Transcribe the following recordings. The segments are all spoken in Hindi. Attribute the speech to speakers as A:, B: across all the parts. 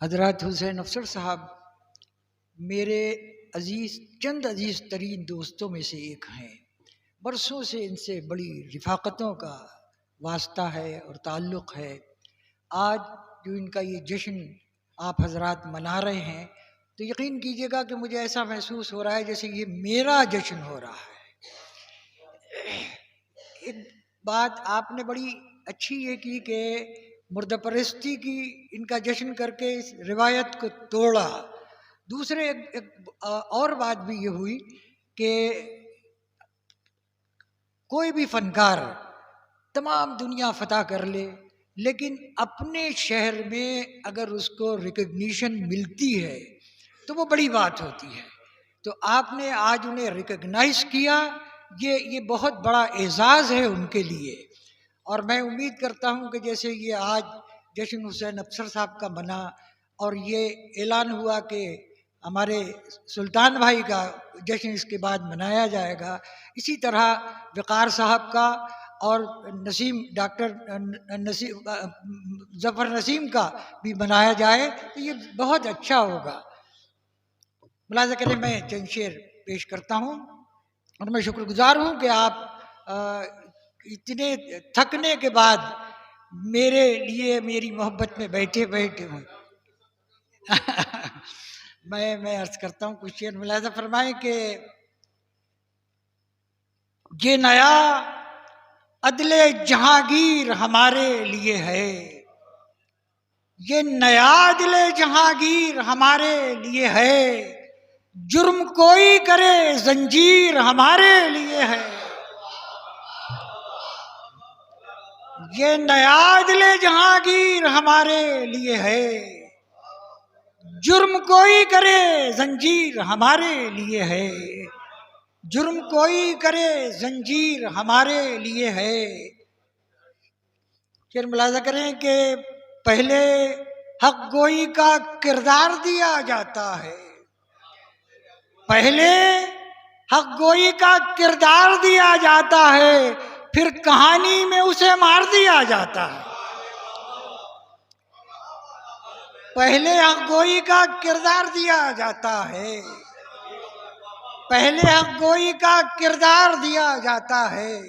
A: हज़रत हुसैन अफसर साहब मेरे चंद अजीज़ तरीन दोस्तों में से एक हैं। बरसों से इनसे बड़ी रिफ़ाक़तों का वास्ता है और ताल्लुक़ है। आज जो इनका ये जश्न आप हज़रात मना रहे हैं, तो यकीन कीजिएगा कि मुझे ऐसा महसूस हो रहा है जैसे ये मेरा जश्न हो रहा है। एक बात आपने बड़ी अच्छी ये की कि मुर्दपरस्ती की इनका जश्न करके इस रिवायत को तोड़ा। दूसरे और बात भी ये हुई कि कोई भी फनकार तमाम दुनिया फतह कर ले, लेकिन अपने शहर में अगर उसको रिकग्निशन मिलती है तो वो बड़ी बात होती है। तो आपने आज उन्हें रिकग्नाइज किया, ये बहुत बड़ा एजाज़ है उनके लिए। और मैं उम्मीद करता हूँ कि जैसे ये आज जश्न हुसैन अफसर साहब का बना और ये ऐलान हुआ कि हमारे सुल्तान भाई का जश्न इसके बाद मनाया जाएगा, इसी तरह वक़ार साहब का और डॉक्टर ज़फ़र नसीम का भी मनाया जाए तो ये बहुत अच्छा होगा। मुलाज़ा करें, मैं चंद शेर पेश करता हूँ और मैं शुक्रगुज़ार हूँ कि आप इतने थकने के बाद मेरे लिए मेरी मोहब्बत में बैठे हूँ। मैं अर्ज़ करता हूँ कुछ शेर मुलाज़ा फरमाएं कि ये नया अदले जहांगीर हमारे लिए है, ये नया अदले जहांगीर हमारे लिए है, जुर्म कोई करे जंजीर हमारे लिए है। ये नया अदले जहांगीर हमारे लिए है, जुर्म कोई करे जंजीर हमारे लिए है, जुर्म कोई करे जंजीर हमारे लिए है। फिर मुलाज़ा करें कि पहले हक गोई का किरदार दिया जाता है, पहले हक गोई का किरदार दिया जाता है, फिर कहानी में उसे मार दिया जाता है। पहले हक गोई का किरदार दिया जाता है, पहले हक गोई का किरदार दिया जाता है,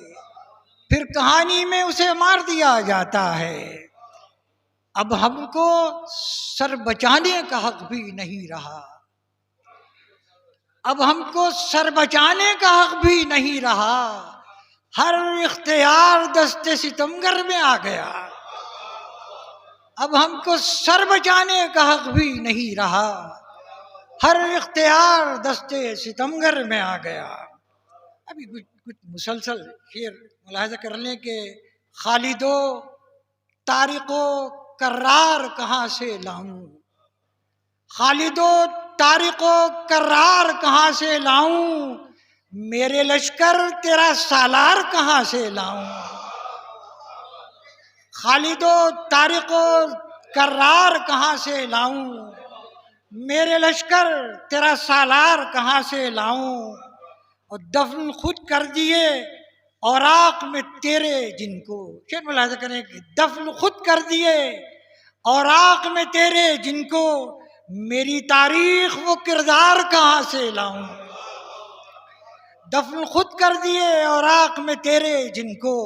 A: फिर कहानी में उसे मार दिया जाता है। अब हमको सर बचाने का हक भी नहीं रहा, अब हमको सर बचाने का हक भी नहीं रहा, हर इख्तियार दस्ते सितमगर में आ गया। अब हमको सर बचाने का हक भी नहीं रहा, हर इख्तियार दस्ते सितमगर में आ गया। अभी कुछ मुसलसल शेर मुलाहिज़ा कर लें कि खालिदो तारिको कर्रार कहाँ से लाऊं, खालिदो तारिको कर्रार कहाँ से लाऊं, मेरे लश्कर तेरा सालार कहाँ से लाऊं। खालिदो तारिको कर्रार कहाँ से लाऊं, मेरे लश्कर तेरा सालार कहाँ से लाऊं। और दफन खुद कर दिए औराक में तेरे जिनको, शेर मुलाहिज़ा करें कि दफन खुद कर दिए औराक में तेरे जिनको, मेरी तारीख वो किरदार कहाँ से लाऊं। दफन खुद कर दिए औराक में तेरे जिनको,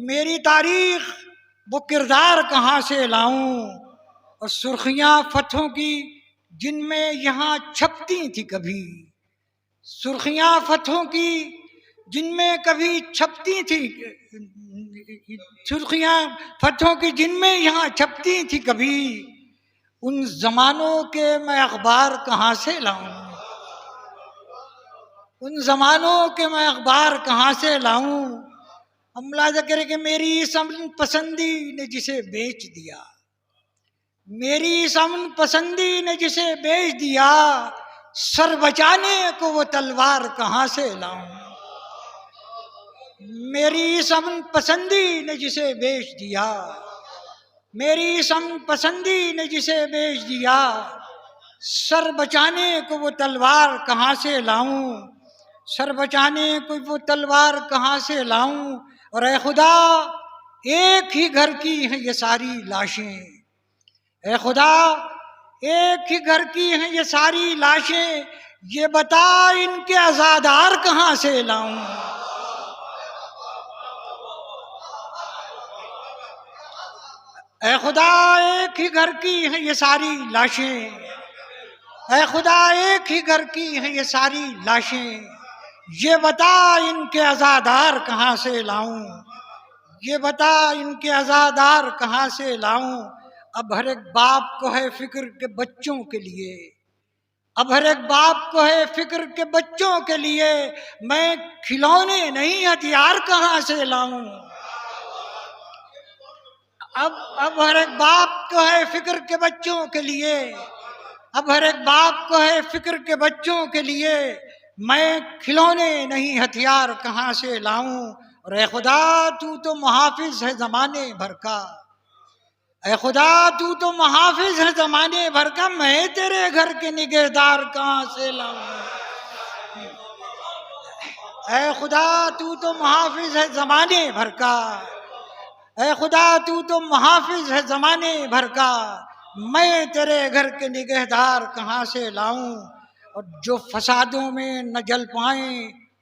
A: मेरी तारीख वो किरदार कहाँ से लाऊं। और सुर्खियाँ फतहों की जिनमें यहाँ छपती थी कभी, सुर्खियाँ फतहों की जिनमें कभी छपती थी, सुर्खियाँ फतहों की जिनमें यहाँ छपती थी कभी, उन जमानों के मैं अखबार कहाँ से लाऊं, उन जमानों के मैं अखबार कहाँ से लाऊं। हम मुलाहिज़ा करें कि मेरी इस अमन पसंदी ने जिसे बेच दिया, मेरी इस अमन पसंदी ने जिसे बेच दिया, सर बचाने को वो तलवार कहाँ से लाऊं। मेरी इस अमन पसंदी ने जिसे बेच दिया, मेरी इस अमन पसंदी ने जिसे बेच दिया, सर बचाने को वो तलवार कहाँ से लाऊं, सर बचाने को वो तलवार कहाँ से लाऊं। और ऐ खुदा एक ही घर की हैं ये सारी लाशें, ए खुदा एक ही घर की हैं ये सारी लाशें, ये बता इनके आजादार कहाँ से लाऊं। ए खुदा एक ही घर की हैं ये सारी लाशें, ए खुदा एक ही घर की हैं ये सारी लाशें, ये बता इनके आजादार कहाँ से लाऊं, ये बता इनके आजादार कहाँ से लाऊं। अब हर एक बाप को है फिक्र के बच्चों के लिए, अब हर एक बाप को है फिक्र के बच्चों के लिए, मैं खिलौने नहीं हथियार कहाँ से लाऊं। अब हर एक बाप को है फिक्र के बच्चों के लिए, अब हर एक बाप को है फिक्र के बच्चों के लिए, मैं खिलौने नहीं हथियार कहाँ से लाऊं। और ए खुदा तू तो मुहाफिज है जमाने भर का, ए खुदा तू तो मुहाफिज है जमाने भर का, मैं तेरे घर के निगहदार कहाँ से लाऊं। ए खुदा तू तो मुहाफिज है जमाने भर का, ए खुदा तू तो मुहाफिज है जमाने भर का, मैं तेरे घर के निगहदार कहाँ से लाऊं। और जो फसादों में न जल पाए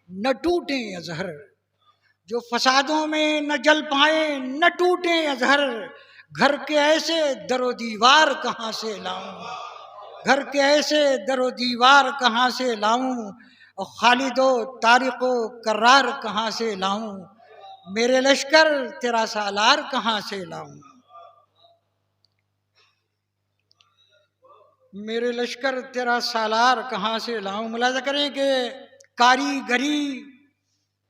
A: न टूटे अजहर, जो फसादों में न जल पाए न टूटे अजहर, घर के ऐसे दरो दीवार कहाँ से लाऊं, घर के ऐसे दरो दीवार कहाँ से लाऊं। और खालिदो तारिको करार कहाँ से लाऊं, मेरे लश्कर तेरा सालार कहाँ से लाऊं, मेरे लश्कर तेरा सालार कहाँ से लाऊं। मुलाजा करें कि कारीगरी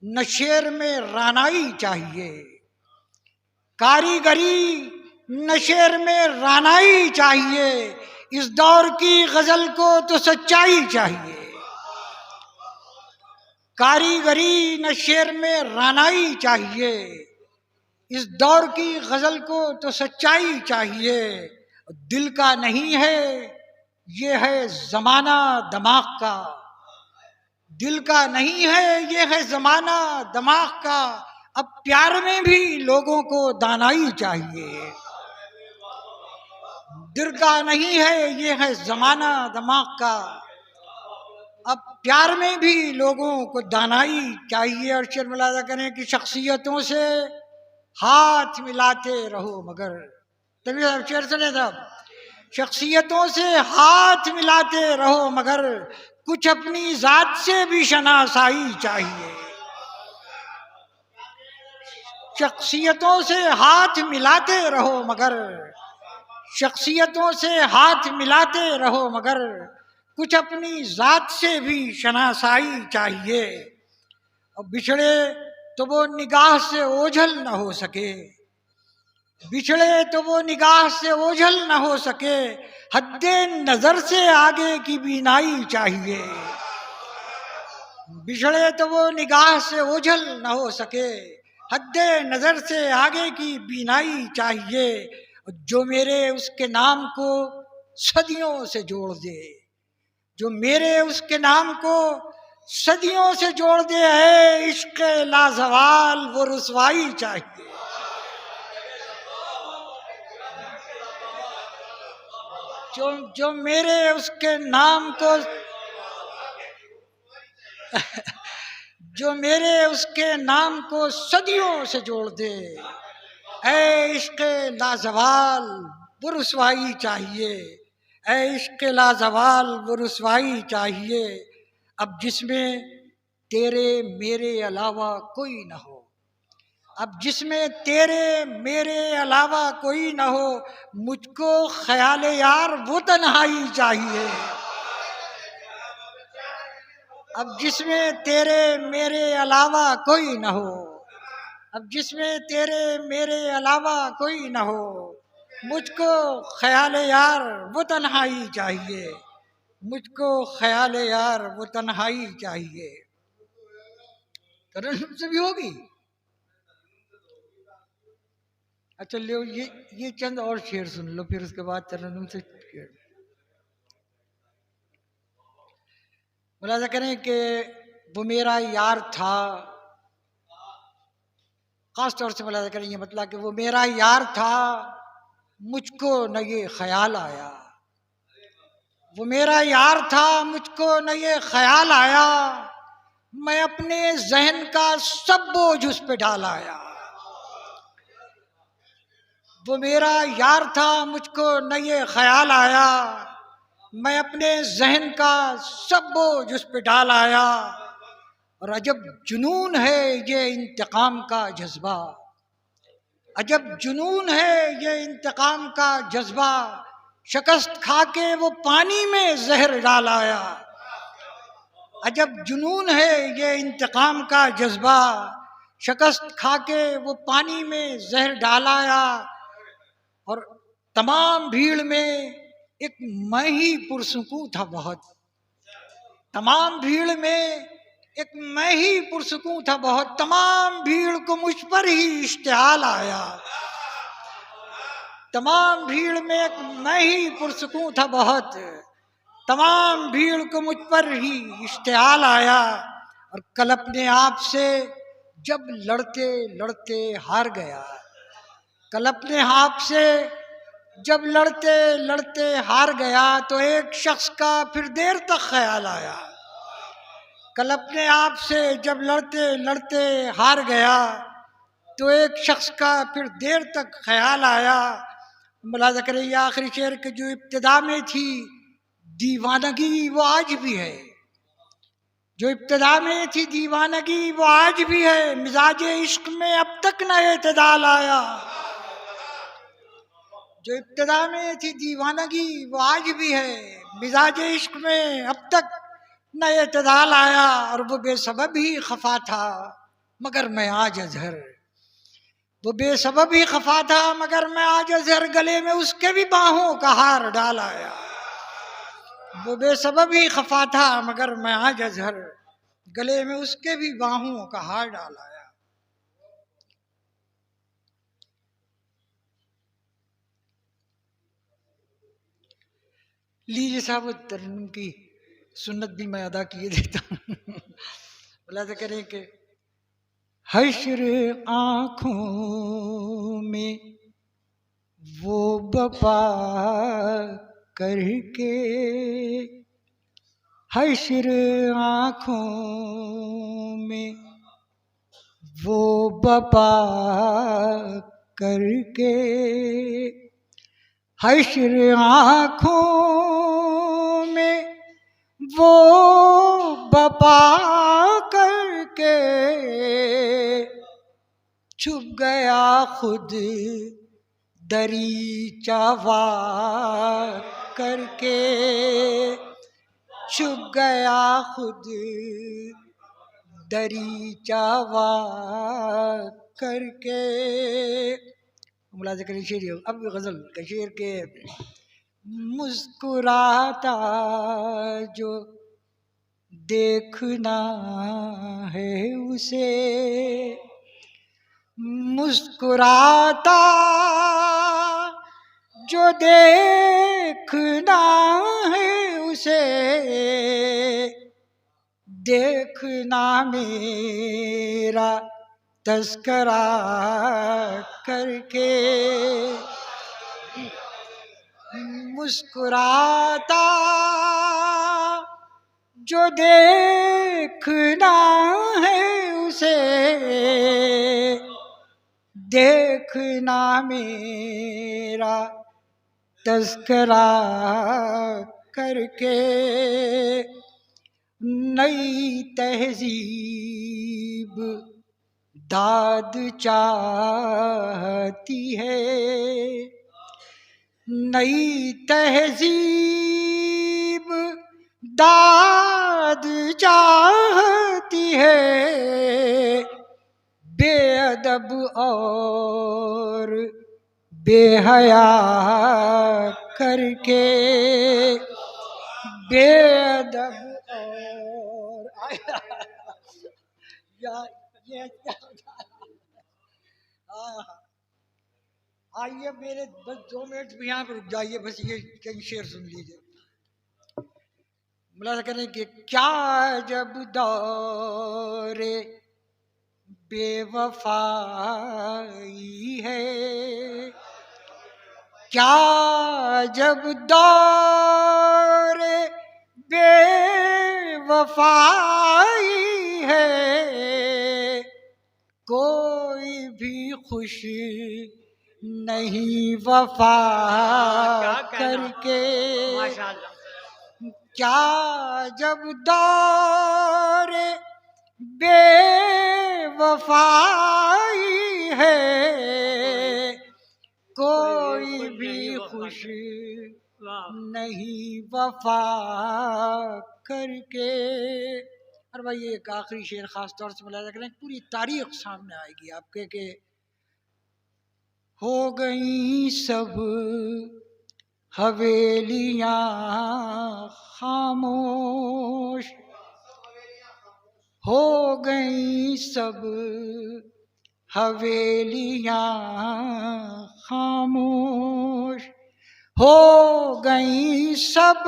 A: न शेर में रानाई चाहिए, कारीगरी न शेर में रानाई चाहिए, इस दौर की गजल को तो सच्चाई चाहिए। कारीगरी न शेर में रानाई चाहिए, इस दौर की गजल को तो सच्चाई चाहिए। दिल का नहीं है ये है जमाना दिमाग का, दिल का नहीं है ये है जमाना दिमाग का, अब प्यार में भी लोगों को दानाई चाहिए। दिल का नहीं है ये है जमाना दिमाग का, अब प्यार में भी लोगों को दानाई चाहिए। और शेर मुलाजा करें कि शख्सियतों से हाथ मिलाते रहो मगर, तभी शेर सुने साहब, शख्सियतों से हाथ मिलाते रहो मगर, कुछ अपनी जात से भी शनासाई चाहिए। शख्सियतों से हाथ मिलाते रहो मगर, शख्सियतों से हाथ मिलाते रहो मगर, कुछ अपनी जात से भी शनासाई चाहिए। और बिछड़े तो वो निगाह से ओझल न हो सके, बिछड़े तो वो निगाह से ओझल न हो सके, हद्दे नजर से आगे की बीनाई चाहिए। बिछड़े तो वो निगाह से ओझल न हो सके, हद्दे नजर से आगे की बीनाई चाहिए। जो मेरे उसके नाम को सदियों से जोड़ दे, जो मेरे उसके नाम को सदियों से जोड़ दे, है इश्क लाजवाल वो रुसवाई चाहिए। जो मेरे उसके नाम को जो मेरे उसके नाम को सदियों से जोड़ दे, ऐ इश्क लाजवाल वो रुसवाई चाहिए, ऐ इश्क लाजवाल वो रुसवाई चाहिए। अब जिसमें तेरे मेरे अलावा कोई न हो, अब जिसमें तेरे मेरे अलावा कोई न हो, मुझको ख्याल यार वो तन्हाई चाहिए। अब जिसमें तेरे मेरे अलावा कोई न हो, अब जिसमें तेरे मेरे अलावा कोई न हो, मुझको ख्याल यार वो तन्हाई चाहिए, मुझको ख्याल यार वो तन्हाई चाहिए। तरन्नुम से भी होगी। अच्छा लो ये चंद और शेर सुन लो, फिर उसके बाद तरन्नुम से मुलाजा करें कि वो मेरा यार था, खास तौर से मुलाजा करें ये मतलब कि वो मेरा यार था, मुझको न ये ख्याल आया। वो मेरा यार था, मुझको न ये ख्याल आया, मैं अपने जहन का सब बोझ उस पे डाल आया। वो मेरा यार था, मुझको न ये ख्याल आया, मैं अपने जहन का सब बोझ उस पे डाल आया। और अजब जुनून है ये इंतकाम का जज्बा, अजब जुनून है ये इंतकाम का जज्बा, शिकस्त खा के वो पानी में जहर डाल आया। अजब जुनून है ये इंतकाम का जज्बा, शिकस्त खा के वो पानी में जहर डाल आया। और तमाम भीड़ में एक मैं ही पुरसुकून था बहुत, तमाम भीड़ में एक मैं ही पुरसुकून था बहुत, तमाम भीड़ को मुझ पर ही इश्तिहाल आया। तमाम भीड़ में एक मैं ही पुरसुकून था बहुत, तमाम भीड़ को मुझ पर ही इश्तिहाल आया। और कल अपने आप से जब लड़ते लड़ते हार गया, कल अपने आप से जब लड़ते लड़ते हार गया, तो एक शख्स का फिर देर तक ख्याल आया। कल अपने आप से जब लड़ते लड़ते हार गया, तो एक शख्स का फिर देर तक ख्याल आया। मुलाज़ा करिए आखिरी शेर के जो इब्तिदा में थी दीवानगी, वो आज भी है। जो इब्तिदा में थी दीवानगी, वो आज भी है। मिजाज इश्क में अब तक न एतदाल आया। जो इब्तिदा में थी दीवानगी, वो आज भी है। मिजाज इश्क में अब तक न एतदाल आया। और वो बेसबब ही खफा था मगर मैं आज अजहर, वो बेसबब ही खफा था मगर मैं आज अजहर, गले में उसके भी बाहों का हार डाल आया। वो बेसबब ही खफा था मगर मैं आज अजहर, गले में उसके भी बाहों का हार डाल आया। लीजिए साहब, तरन्नुम की सुन्नत भी मैं अदा किए देता हूँ। मुलाज़ा करें कि हश्र आँखों में वो बपा करके, हश्र आँखों में वो बपा करके, हश्र आँखों में वो बपा करके, छुप गया खुद दरीचा वार करके, छुप गया खुद दरीचा वार करके। मुलाज़ा करिए शेर, अब गज़ल का शेर के मुस्कुराता जो देखना है उसे, मुस्कुराता जो देखना है उसे, देखना मेरा तस्करा करके, मुस्कुराता जो देखना है उसे, देखना मेरा तस्करा करके। नई तहजीब दाद चाहती है, नई तहजीब दाद चाहती है, बेअदब और बेहया करके, बेअदब और ये आइए मेरे बस 2 मिनट भी यहाँ पर रुक जाइए, बस ये कई शेर सुन लीजिए। मुलाज़ा करें कि क्या जब दौरे बेवफाई है, क्या जब दौर बेवफाई है, कोई भी खुश नहीं वफा करके। क्या जब दौर बेवफाई है, कोई भी खुश नहीं वफा करके। और भाई एक आखिरी शेर खास तौर से मुलाजा करें, पूरी तारीख सामने आएगी आपके कि हो गई सब हवेलियां खामोश, हो गई सब हवेलियां खामोश, हो गई सब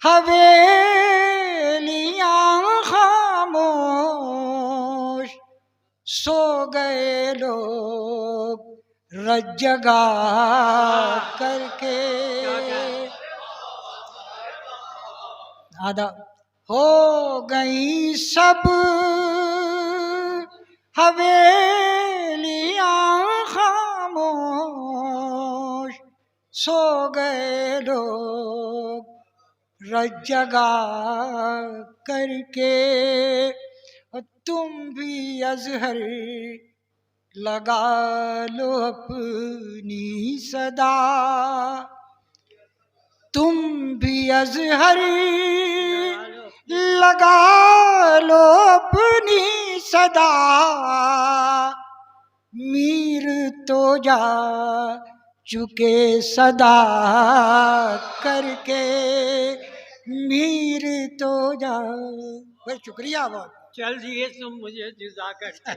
A: हवेलियां खामोश, सो गए लोग रज जगा करके। आधा हो गई सब हवेलियां खामोश, सो गए लोग रज जगा करके। और तुम भी अजहर लगा लो अपनी सदा, तुम भी अजहर लगा लो अपनी सदा। मीर तो जा चुके सदा करके, मीर तो जा। भाई शुक्रिया बहुत।
B: चल दिए तुम मुझे जुदा करके।